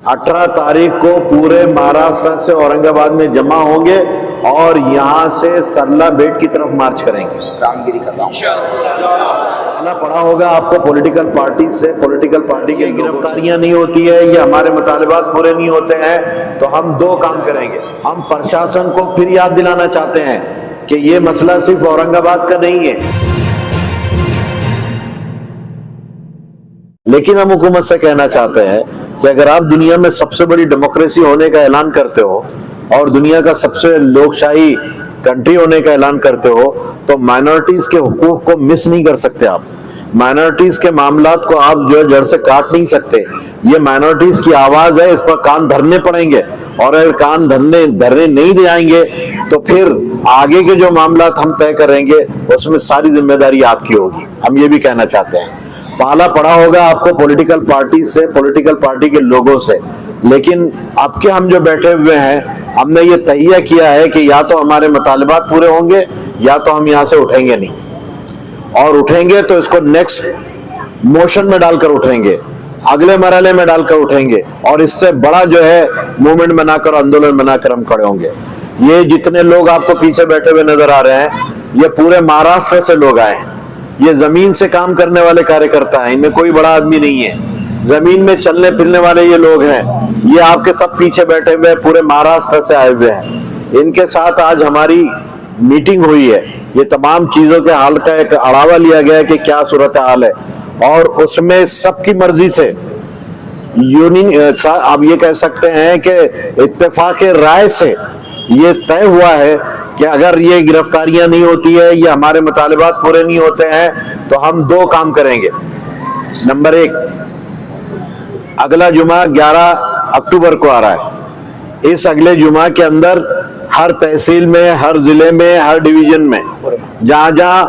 18 तारीख को पूरे महाराष्ट्र से औरंगाबाद में जमा होंगे और यहाँ से सरला बेट की तरफ मार्च करेंगे। रामगिरी का गांव पढ़ा होगा आपको, पॉलिटिकल पार्टी से, पॉलिटिकल पार्टी की गिरफ्तारियां नहीं होती है, ये हमारे मुतालिबात पूरे नहीं होते हैं, तो हम दो काम करेंगे। हम प्रशासन को फिर याद दिलाना चाहते हैं कि ये मसला सिर्फ औरंगाबाद का नहीं है, लेकिन हम हुकूमत से कहना चाहते हैं कि अगर आप दुनिया में सबसे बड़ी डेमोक्रेसी होने का ऐलान करते हो और दुनिया का सबसे लोकशाही कंट्री होने का ऐलान करते हो, तो माइनॉरिटीज के हुकूक को मिस नहीं कर सकते। आप माइनॉरिटीज के मामलात को आप जो जड़ से काट नहीं सकते। ये माइनॉरिटीज की आवाज है, इस पर कान धरने पड़ेंगे, और अगर कान धरने नहीं जाएंगे तो फिर आगे के जो मामलात हम तय करेंगे उसमें सारी जिम्मेदारी आपकी होगी। हम ये भी कहना चाहते हैं, पाला पड़ा होगा आपको पॉलिटिकल पार्टी से, पॉलिटिकल पार्टी के लोगों से, लेकिन अब के हम जो बैठे हुए हैं, हमने ये तय किया है कि या तो हमारे मुतालिबात पूरे होंगे या तो हम यहाँ से उठेंगे नहीं, और उठेंगे तो इसको नेक्स्ट मोशन में डालकर उठेंगे, अगले मरहले में डालकर उठेंगे, और इससे बड़ा जो है मूवमेंट बनाकर, आंदोलन बनाकर हम खड़े होंगे। ये जितने लोग आपको पीछे बैठे हुए नजर आ रहे हैं, ये पूरे महाराष्ट्र से लोग आए हैं। ये जमीन से काम करने वाले कार्यकर्ता हैं, इनमें कोई बड़ा आदमी नहीं है, जमीन में चलने फिरने वाले ये लोग हैं। ये आपके सब पीछे बैठे हुए पूरे महाराष्ट्र से आए हुए हैं। इनके साथ आज हमारी मीटिंग हुई है, ये तमाम चीजों के हाल का एक अड़ावा लिया गया है कि क्या सूरत हाल है, और उसमें सबकी मर्जी से यूनियन, आप ये कह सकते हैं कि इत्तेफाक राय से ये तय हुआ है कि अगर ये गिरफ्तारियां नहीं होती है, ये हमारे मुतालिबात पूरे नहीं होते हैं, तो हम दो काम करेंगे। नंबर एक, अगला जुमा 11 अक्टूबर को आ रहा है। इस अगले जुमा के अंदर हर तहसील में, हर जिले में, हर डिवीजन में, जहां जहां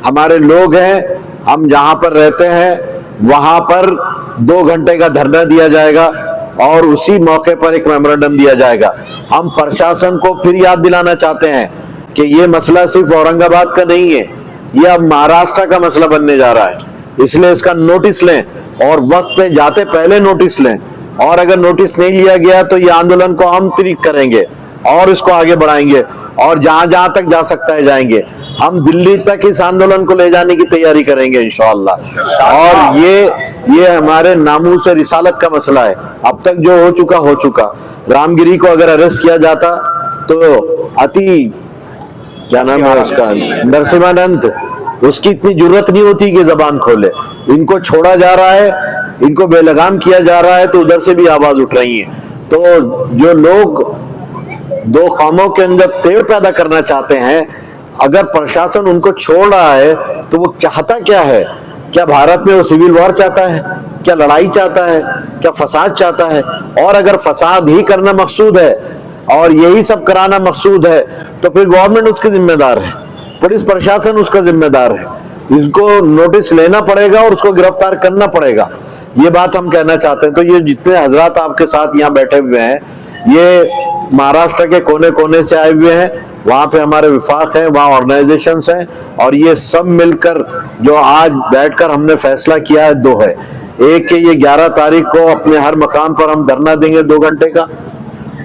हमारे लोग हैं, हम जहां पर रहते हैं, वहां पर 2 घंटे का धरना दिया जाएगा और उसी मौके पर एक मेमोरेंडम दिया जाएगा। हम प्रशासन को फिर याद दिलाना चाहते हैं कि ये मसला सिर्फ औरंगाबाद का नहीं है, ये अब महाराष्ट्र का मसला बनने जा रहा है। इसलिए इसका नोटिस लें और वक्त पे जाते पहले नोटिस लें, और अगर नोटिस नहीं लिया गया तो ये आंदोलन को हम तीव्र करेंगे और इसको आगे बढ़ाएंगे, और जहां जहां तक जा सकता है जाएंगे। हम दिल्ली तक इस आंदोलन को ले जाने की तैयारी करेंगे इंशाअल्लाह। और ये हमारे नामूस रिसालत का मसला है। अब तक जो हो चुका। रामगिरी को अगर अरेस्ट किया जाता तो क्या नाम है उसका, नरसिम्हानंद, उसकी इतनी जरूरत नहीं होती कि जबान खोले। इनको छोड़ा जा रहा है, इनको बेलगाम किया जा रहा है, तो उधर से भी आवाज उठ रही है। तो जो लोग दो कौमों के अंदर तेड़ पैदा करना चाहते हैं, अगर प्रशासन उनको छोड़ रहा है तो वो चाहता क्या है? क्या भारत में वो सिविल वॉर चाहता है? क्या लड़ाई चाहता है? क्या फसाद चाहता है? और अगर फसाद ही करना मकसूद है और यही सब कराना मकसूद है, तो फिर गवर्नमेंट उसकी जिम्मेदार है, पुलिस प्रशासन उसका जिम्मेदार है। इसको नोटिस लेना पड़ेगा और उसको गिरफ्तार करना पड़ेगा। ये बात हम कहना चाहते हैं। तो ये जितने हजरात आपके साथ यहाँ बैठे हुए हैं, ये महाराष्ट्र के कोने कोने से आए हुए हैं। वहां पे हमारे विफाक हैं, वहां ऑर्गेनाइजेशंस हैं, और ये सब मिलकर जो आज बैठकर हमने फैसला किया है, दो है। एक कि ये 11 तारीख को अपने हर मकाम पर हम धरना देंगे 2 घंटे का।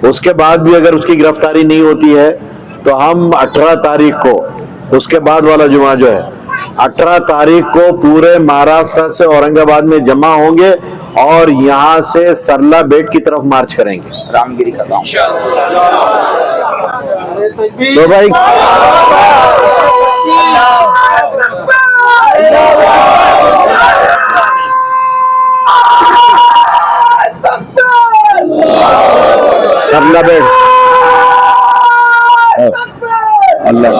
उसके बाद भी अगर उसकी गिरफ्तारी नहीं होती है तो हम 18 तारीख को, उसके बाद वाला जुमा जो है, 18 तारीख को पूरे महाराष्ट्र से औरंगाबाद में जमा होंगे और यहाँ से सरला बेट की तरफ मार्च करेंगे। रामगिरी का गांव तो भाई सरला बेट, अल्लाह,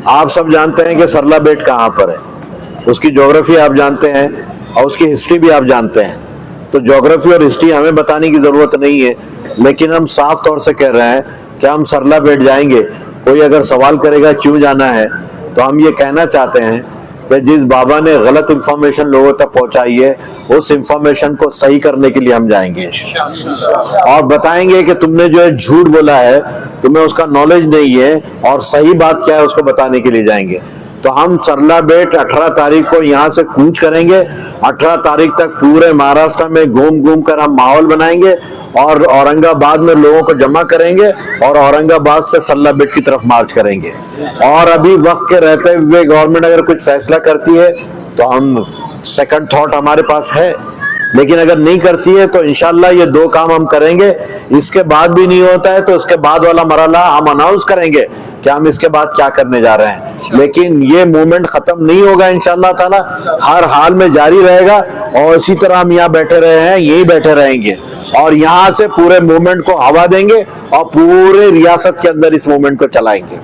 आप सब जानते हैं कि सरला बेट कहाँ पर है, उसकी ज्योग्राफी आप जानते हैं और उसकी हिस्ट्री भी आप जानते हैं। तो ज्योग्राफी और हिस्ट्री हमें बताने की जरूरत नहीं है, लेकिन हम साफ तौर से कह रहे हैं कि हम सरला बेट जाएंगे। कोई अगर सवाल करेगा क्यों जाना है, तो हम ये कहना चाहते हैं कि जिस बाबा ने गलत इंफॉर्मेशन लोगों तक पहुंचाई है, उस इंफॉर्मेशन को सही करने के लिए हम जाएंगे और बताएंगे कि तुमने जो है झूठ बोला है, तुम्हें उसका नॉलेज नहीं है, और सही बात क्या है उसको बताने के लिए जाएंगे। तो हम सरला बेट 18 तारीख को यहाँ से कूच करेंगे। 18 तारीख तक पूरे महाराष्ट्र में घूम घूम कर हम माहौल बनाएंगे और औरंगाबाद में लोगों को जमा करेंगे और औरंगाबाद से सरला बेट की तरफ मार्च करेंगे। और अभी वक्त के रहते हुए गवर्नमेंट अगर कुछ फैसला करती है तो हम सेकंड थॉट हमारे पास है, लेकिन अगर नहीं करती है तो इंशाल्लाह ये दो काम हम करेंगे। इसके बाद भी नहीं होता है तो उसके बाद वाला मरहला हम अनाउंस करेंगे कि हम इसके बाद क्या करने जा रहे हैं। लेकिन ये मूवमेंट खत्म नहीं होगा इंशाल्लाह ताला, हर हाल में जारी रहेगा और इसी तरह हम यहाँ बैठे रहे हैं, यही बैठे रहेंगे और यहाँ से पूरे मूवमेंट को हवा देंगे और पूरे रियासत के अंदर इस मूवमेंट को चलाएंगे।